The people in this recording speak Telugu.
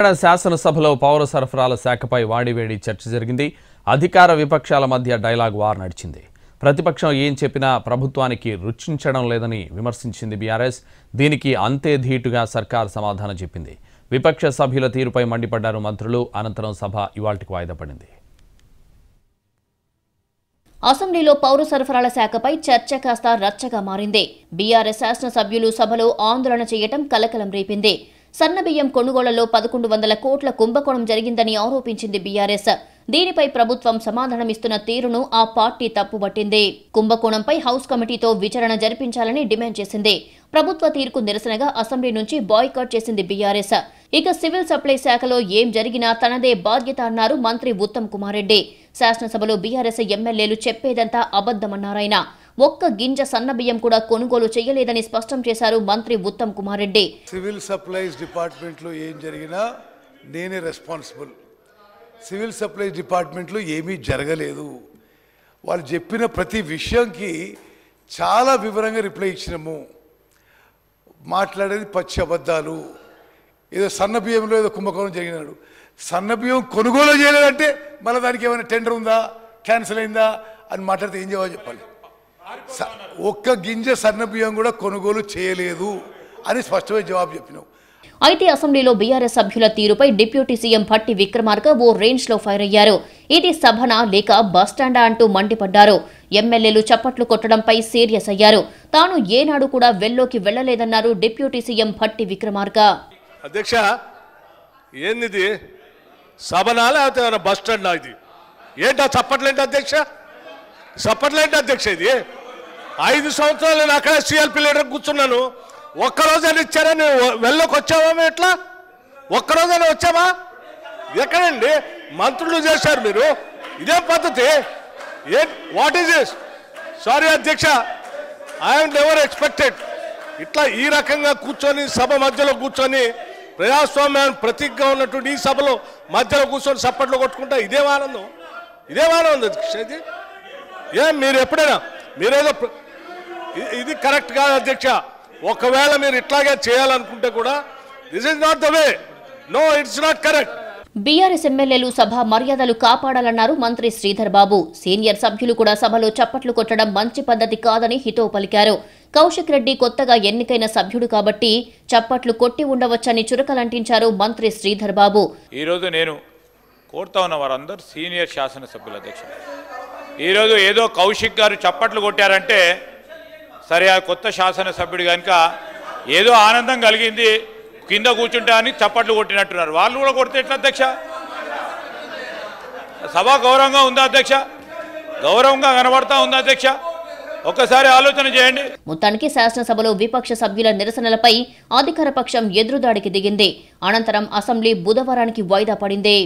శాసనసభలో పౌర సరఫరాల శాఖపై వాడివేడి చర్చ జరిగింది. అధికార విపక్షాల మధ్య డైలాగ్ వార్ నడిచింది. ప్రతిపక్షం ఏం చెప్పినా ప్రభుత్వానికి రుచించడం లేదని విమర్శించింది బీఆర్ఎస్. దీనికి అంతే ధీటుగా సర్కార్ సమాధానం చెప్పింది. విపక్ష సభ్యుల తీరుపై మండిపడ్డారు మంత్రులు. అనంతరం సభ ఇవాల్టికి వాయిదా పడింది. అసెంబ్లీలో పౌర సరఫరాల శాఖపై చర్చ కాస్త రచ్చగా మారింది. బీఆర్ఎస్ శాసనసభ్యులు సభలో ఆందోళన చేయటం కలకలం రేపింది. సన్నబియ్యం కొనుగోళ్లలో 1100 కోట్ల కుంభకోణం జరిగిందని ఆరోపించింది బీఆర్ఎస్. దీనిపై ప్రభుత్వం సమాధానమిస్తున్న తీరును ఆ పార్టీ తప్పుబట్టింది. కుంభకోణంపై హౌస్ కమిటీతో విచారణ జరిపించాలని డిమాండ్ చేసింది. ప్రభుత్వ తీరుకు నిరసనగా అసెంబ్లీ నుంచి బాయ్కాట్ చేసింది బీఆర్ఎస్. ఇక సివిల్ సప్లై శాఖలో ఏం జరిగినా తనదే బాధ్యత అన్నారు మంత్రి ఉత్తమ్ కుమార్ రెడ్డి. శాసనసభలో బీఆర్ఎస్ ఎమ్మెల్యేలు చెప్పేదంతా అబద్దమన్నారాయన. ఒక్క గింజ సన్నబియ్యం కూడా కొనుగోలు చేయలేదని స్పష్టం చేశారు మంత్రి ఉత్తమ్ కుమార్ రెడ్డి. సివిల్ సప్లైస్ డిపార్ట్మెంట్లో ఏం జరిగినా నేనే రెస్పాన్సిబుల్. సివిల్ సప్లైస్ డిపార్ట్మెంట్లో ఏమీ జరగలేదు. వాళ్ళు చెప్పిన ప్రతి విషయంకి చాలా వివరంగా రిప్లై ఇచ్చినాము. మాట్లాడేది పచ్చి అబద్ధాలు. ఏదో సన్నబియ్యంలో ఏదో కుంభకోణం జరిగినాడు. సన్నబియ్యం కొనుగోలు చేయలేదంటే మళ్ళీ దానికి ఏమైనా టెండర్ ఉందా, క్యాన్సిల్ అయిందా అని మాట్లాడితే ఏం జవాబు చెప్పాలి? ఒక్క గింజ సన్నబియ్యం కూడా కొనుగోలు చేయలేదు అని స్పష్టమైన జవాబు చెప్పినావు. అయితే అసెంబ్లీలో బీఆర్ఎస్ సభ్యుల తీరుపై డిప్యూటీ సీఎం భట్టి విక్రమార్క ఓ రేంజ్ లో ఫైర్ అయ్యారు. ఇది సభనా లేక బస్టాండా అంటూ మండిపడ్డారు. ఎమ్మెల్యేలు చప్పట్లు కొట్టడంపై సీరియస్ అయ్యారు. తాను ఏనాడు కూడా వెల్లోకి వెళ్లలేదన్నారు డిప్యూటీ సీఎం భట్టి విక్రమార్క. అధ్యక్ష, ఏంది సభనా లేకపోతే బస్టాండా? ఇది ఏంటా చప్పట్లేంటి అధ్యక్ష? చప్పట్లేంటి అధ్యక్ష? ఇది 5 సంవత్సరాలు నేను అక్కడ సిఎల్పి లీడర్ కూర్చున్నాను. ఒక్కరోజైనా ఇచ్చారా? నేను వెళ్ళకి వచ్చావా? ఎట్లా ఒక్కరోజైనా వచ్చావా? ఎక్కడండి మంత్రులు చేశారు మీరు? ఇదే పద్ధతి? What is this? సారీ అధ్యక్ష, ఐఎమ్ నెవర్ ఎక్స్పెక్టెడ్ ఇట్లా ఈ రకంగా కూర్చొని సభ మధ్యలో కూర్చొని ప్రజాస్వామ్యాన్ని ప్రతీకగా ఉన్నటువంటి ఈ సభలో మధ్యలో కూర్చొని చప్పట్లు కొట్టుకుంటా ఇదేం ఆనందం? అధ్యక్ష ఇది మీరు ఎప్పుడైనా మీరేదో ఇది కరెక్ట్ కాదు అధ్యక్ష. ఒకవేళ మీరు ఇట్లాగే చేయాలనుకుంటే కూడా this is not the way. No, it's not correct. BRS ఎమ్మెల్యేలు సభ మర్యాదలు కాపాడాలన్నారు మంత్రి శ్రీధర్ బాబు. సీనియర్ సభ్యులు కూడా సభలో చప్పట్లు కొట్టడం మంచి పద్ధతి కాదని హితవు పలికారు. కౌశిక్ రెడ్డి కొత్తగా ఎన్నికైన సభ్యుడు కాబట్టి చప్పట్లు కొట్టి ఉండవచ్చని చురకలంటించారు మంత్రి శ్రీధర్ బాబు. ఈరోజు నేను కోరుతా ఉన్న వారందరూ సీనియర్ శాసనసభ్యుల అధ్యక్ష, ఈరోజు ఏదో కౌశిక్ గారు చప్పట్లు కొట్టారంటే సరే, ఆ కొత్త శాసనసభ్యుడు కనుక ఏదో ఆనందం కలిగింది కింద కూర్చుంటా అని చప్పట్లు కొట్టినట్టున్నారు. వాళ్ళు కూడా కొడితే ఎట్లా అధ్యక్ష? సభ గౌరవంగా ఉందా అధ్యక్ష? గౌరవంగా కనబడతా ఉందా అధ్యక్ష? ఒక్కసారి ఆలోచన చేయండి. మొత్తానికి శాసనసభలో విపక్ష సభ్యుల నిరసనలపై అధికార పక్షం ఎదురుదాడికి దిగింది. అనంతరం అసెంబ్లీ బుధవారానికి వాయిదా పడింది.